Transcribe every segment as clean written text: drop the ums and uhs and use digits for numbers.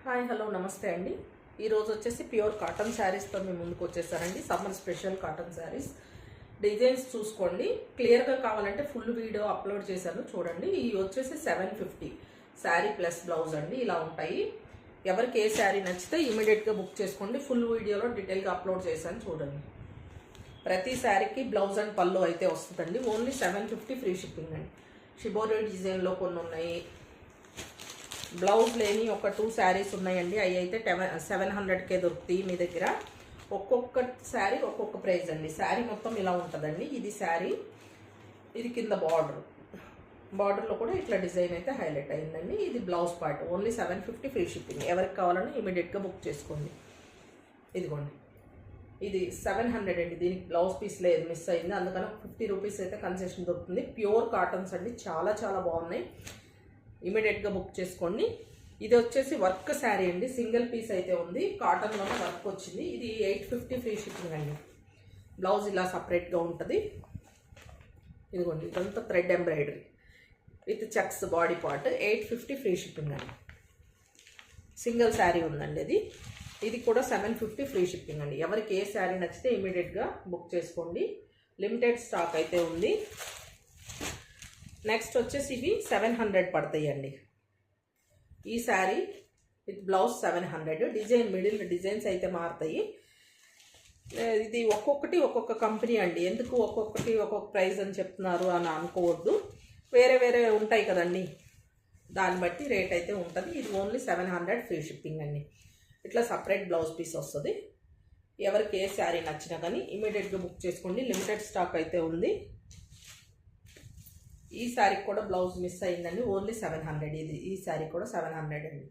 Hi hello నమస్తే అండి. ఈరోజు వచ్చేసి ప్యూర్ కాటన్ శారీస్తో మేము ముందుకు వచ్చేసారండి. Summer special cotton saris designs చూసుకోండి. క్లియర్గా కావాలంటే ఫుల్ వీడియో అప్లోడ్ చేశాను చూడండి. ఇవి వచ్చేసి 750 శారీ ప్లస్ బ్లౌజ్ అండి. ఇలా ఉంటాయి. ఎవరికి ఏ శారీ నచ్చితే ఇమీడియట్గా బుక్ చేసుకోండి. ఫుల్ వీడియోలో డీటెయిల్గా అప్లోడ్ చేశాను చూడండి. ప్రతి శారీకి బ్లౌజ్ అండ్ పళ్ళు అయితే వస్తుందండి. ఓన్లీ 750 ఫ్రీ షిప్పింగ్ అండి. షిబోరి డిజైన్లో కొన్ని ఉన్నాయి. బ్లౌజ్ లేని ఒక 2 శారీస్ ఉన్నాయండి. అవి అయితే 700కే దొరుకుతాయి మీ దగ్గర. ఒక్కొక్క శారీ ఒక్కొక్క ప్రైస్ అండి. శారీ మొత్తం ఇలా ఉంటుందండి. ఇది శారీ, ఇది కింద బార్డర్లో కూడా ఇట్లా డిజైన్ అయితే హైలైట్ అయిందండి. ఇది blouse part. Only 750 free shipping. ఎవరికి కావాలన్నా ఇమీడియట్గా బుక్ చేసుకోండి. ఇదిగోండి, ఇది 700 అండి. దీనికి బ్లౌజ్ పీస్ లేదు, మిస్ అయింది. అందుకని 50 రూపీస్ అయితే కన్సెషన్ దొరుకుతుంది. ప్యూర్ కాటన్స్ అండి, చాలా చాలా బాగున్నాయి. ఇమీడియట్గా బుక్ చేసుకోండి. ఇది వచ్చేసి వర్క్ శారీ అండి. సింగిల్ పీస్ అయితే ఉంది, కాటన్లోనే వర్క్ వచ్చింది. ఇది 850 ఫ్రీ షిప్పింగ్ అండి. బ్లౌజ్ ఇలా సపరేట్గా ఉంటుంది. ఇదిగోండి, ఇదంతా thread embroidery with checks body part. 850 free shipping అండి. సింగిల్ శారీ ఉందండి. ఇది కూడా 750 ఫ్రీ షిప్పింగ్ అండి. ఎవరికి ఏ శారీ నచ్చితే ఇమీడియట్గా బుక్ చేసుకోండి. లిమిటెడ్ స్టాక్ అయితే ఉంది. నెక్స్ట్ వచ్చేసి ఇవి 700 పడతాయి అండి. ఈ sari with blouse 700. Design middle designs అయితే మారుతాయి. ఇది ఒక్కొక్కటి ఒక్కొక్క కంపెనీ అండి. ఎందుకు ఒక్కొక్కటి ఒక్కొక్క ప్రైస్ అని చెప్తున్నారు అని అనుకోవద్దు. వేరే వేరే ఉంటాయి కదండి, దాన్ని బట్టి రేట్ అయితే ఉంటుంది. ఇది ఓన్లీ 700 ఫ్రీ షిప్పింగ్ అండి. ఇట్లా సపరేట్ బ్లౌజ్ పీస్ వస్తుంది. ఎవరికి ఏ శారీ నచ్చినా కానీ ఇమీడియట్గా బుక్ చేసుకోండి. లిమిటెడ్ స్టాక్ అయితే ఉంది. ఈ శారీకి కూడా బ్లౌజ్ మిస్ అయిందండి. ఓన్లీ 700. ఈ శారీ కూడా 700 అండి.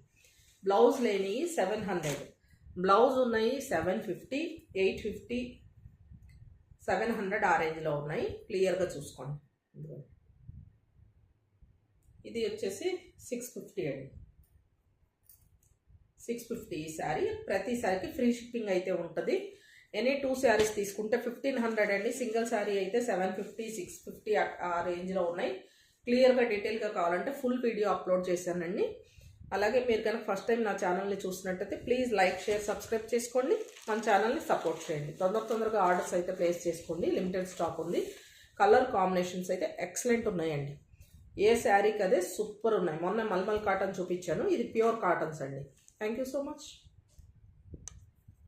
బ్లౌజ్ లేని 700, బ్లౌజ్ ఉన్నాయి 750, 850, 700 ఆ రేంజ్లో ఉన్నాయి. క్లియర్గా చూసుకోండి. ఇది వచ్చేసి 650 అండి. 650 ఈ శారీ. ప్రతి శారీకి ఫ్రీ షిప్పింగ్ అయితే ఉంటుంది. ఎనీ 2 శారీస్ తీసుకుంటే 1500 అండి. సింగిల్ శారీ అయితే 750, 650 ఆ రేంజ్లో ఉన్నాయి. క్లియర్గా డీటెయిల్గా కావాలంటే ఫుల్ వీడియో అప్లోడ్ చేశానండి. అలాగే మీరు కనుక ఫస్ట్ టైం నా ఛానల్ని చూసినట్టయితే ప్లీజ్ లైక్, షేర్, సబ్స్క్రైబ్ చేసుకోండి. మన ఛానల్ని సపోర్ట్ చేయండి. తొందరగా ఆర్డర్స్ అయితే ప్లేస్ చేసుకోండి. లిమిటెడ్ స్టాక్ ఉంది. కలర్ కాంబినేషన్స్ అయితే ఎక్సలెంట్ ఉన్నాయండి. ఏ శారీకి అదే సూపర్ ఉన్నాయి. మొన్న మల్మల్ కాటన్ చూపించాను. ఇది ప్యూర్ కాటన్స్ అండి. Thank you so much.